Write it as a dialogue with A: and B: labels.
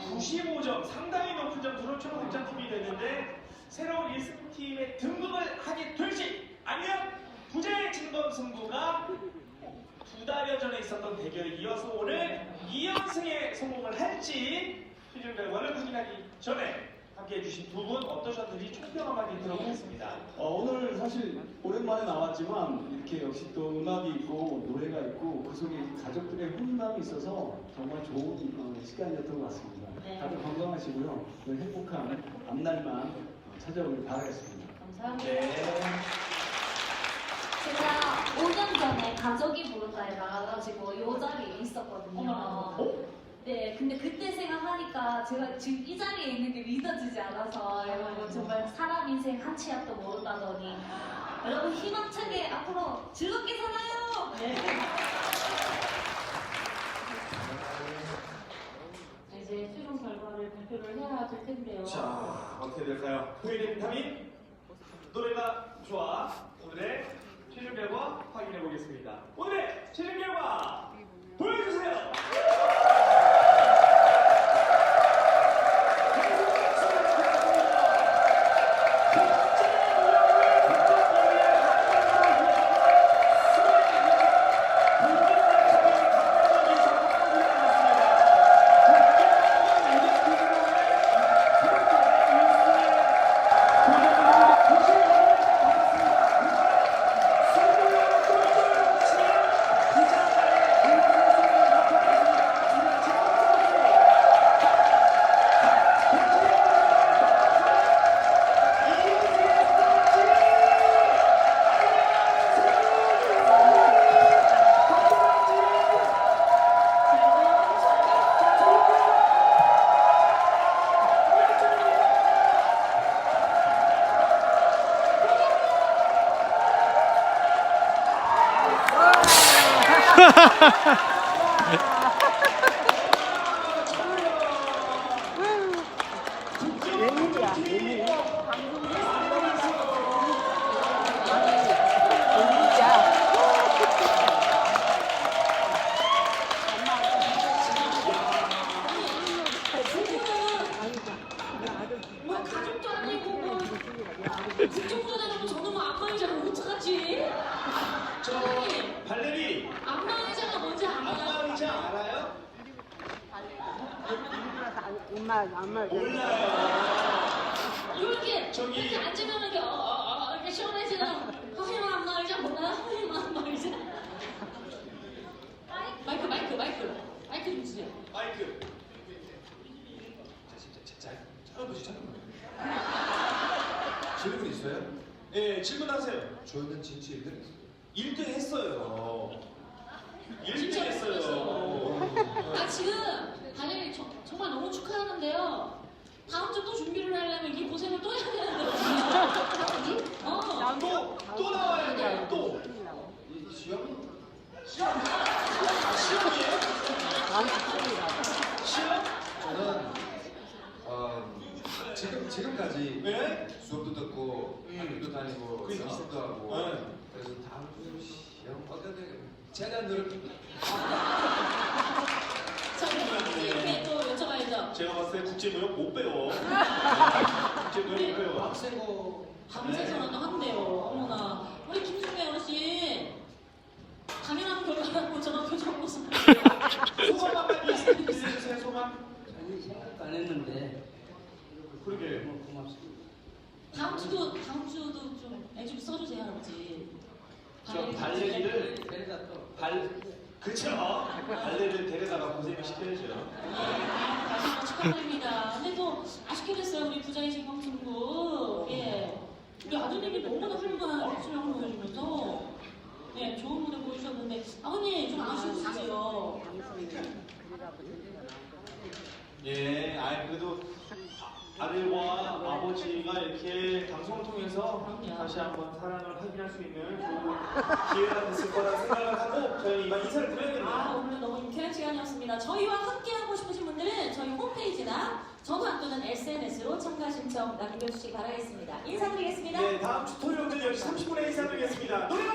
A: 95점, 상당히 높은 점수로 초록극장 팀이 됐는데 새로운 1승팀의 등극을 하게 될지 아니면 부재의 진검 승부가 2달여 전에 있었던 대결에 이어서 오늘 2연승에 성공을 할지 최종 결과를 확인하기 전에 함께 해주신 두 분 어떠셨는지 총평 한마디 들어보겠습니다.
B: 오늘 사실 오랜만에 나왔지만 이렇게 역시 또 음악이 있고 노래가 있고 그 속에 가족들의 훈훈함이 있어서 정말 좋은 시간이었던 것 같습니다.
C: 네.
B: 다들 건강하시고요. 늘 행복한 앞날만 찾아오길 바라겠습니다.
C: 감사합니다.
A: 네.
D: 제가 5년 전에 가족이 부르다에 나가가지고 이 자리에 있었거든요.
A: 어?
D: 네, 근데 그때 생각하니까 제가 지금 이 자리에 있는 게 믿어지지 않아서 여러분 정말 사람 인생 한치 앞도 모른다더니 여러분 희망차게 앞으로 즐겁게 살아요!
C: 네. 이제 최종 결과를 발표를 해야 될 텐데요.
A: 자, 어떻게 될까요? 토요일의 비타민 노래가 좋아. 오늘의 최종 결과 확인해 보겠습니다. 오늘의 최종 결과 보여주세요.
E: 웬일이야, 웬일. 웬일이야.
C: 뭐 가족도 아니고 뭐 국정보다는 저는 뭐 안마의자를 못 찾았지.
A: 저 발레리
C: 안마의자가 뭔지 알아요?
A: 안마의자 알아요?
E: 엄마.
A: 몰라요.
C: 이렇게
A: 저기-
C: 이렇게 앉으면 이렇게 이렇게 시원해지는 허리만 안마의자 몰라요? 허리만 안마의자. 마이크 좀 주세요.
A: 마이크. 자, 짧으시죠?
F: 질문 있어요?
A: 네, 질문하세요.
F: 저희는 진짜 1등
A: 1등 했어요. 1등
C: 진짜
A: 했어요.
C: 아 지금 다들 정말 너무 축하하는데요. 다음 주 또 준비를 하려면 이 고생을 또 해야 되는데.
A: 또 나와야 돼요. 또.
F: 시험?
A: 시험이에요? 시험?
F: 저는 지금까지
A: 네?
F: 수업도 듣고 학교도 다니고
A: 그러니까.
F: 연습도 하고
A: 네.
F: 그래서 다음 주 시험 어떻게 제가 늘
C: 자, 이렇게 또 여쭤봐야죠.
A: 제가 봤을 때 국제무역 못 배워. 국제무역 못 배워.
F: 빡세고
C: 밤새서라도 한대요. 어머나. 우리 김승배 어르신. 당연한 결과라고 저런 표정 모습.
A: 소감 한마디 해주세요, 소감.
G: 아니 생각도 안 했는데
A: 그러게.
G: 너무 고맙습니다.
C: 다음 주도 좀 애 좀 써주세요, 할아버지.
A: 저 발레리를
G: 데려다 또
A: 그쵸? 발레를 데려다가 고생을 시켜야죠.
C: 다시 한번 축하드립니다. 근데 또 아쉽게 됐어요, 우리 부자이신 방송국. 예. 우리 아드님이 너무나 훌륭한 수영을 보여주면서 예, 좋은 무대 보여주셨는데 아버님 좀 아쉬우시죠?
A: 예, 그래도 아들과 아버지가 이렇게 방송을 통해서
C: 그럼요.
A: 다시 한번 사랑을 확인할 수 있는 좋은 기회가 됐을 거라 생각을 하고 저희 이만 인사를 드려야 됩니다.
C: 오늘 너무 유쾌한 시간이었습니다. 저희와 함께하고 싶으신 분들은 저희 홈페이지나 전화 또는 SNS로 참가 신청 남겨주시기 바라겠습니다. 인사드리겠습니다.
A: 네, 다음 주 토요일 오전 10시 30분에 인사드리겠습니다. 노래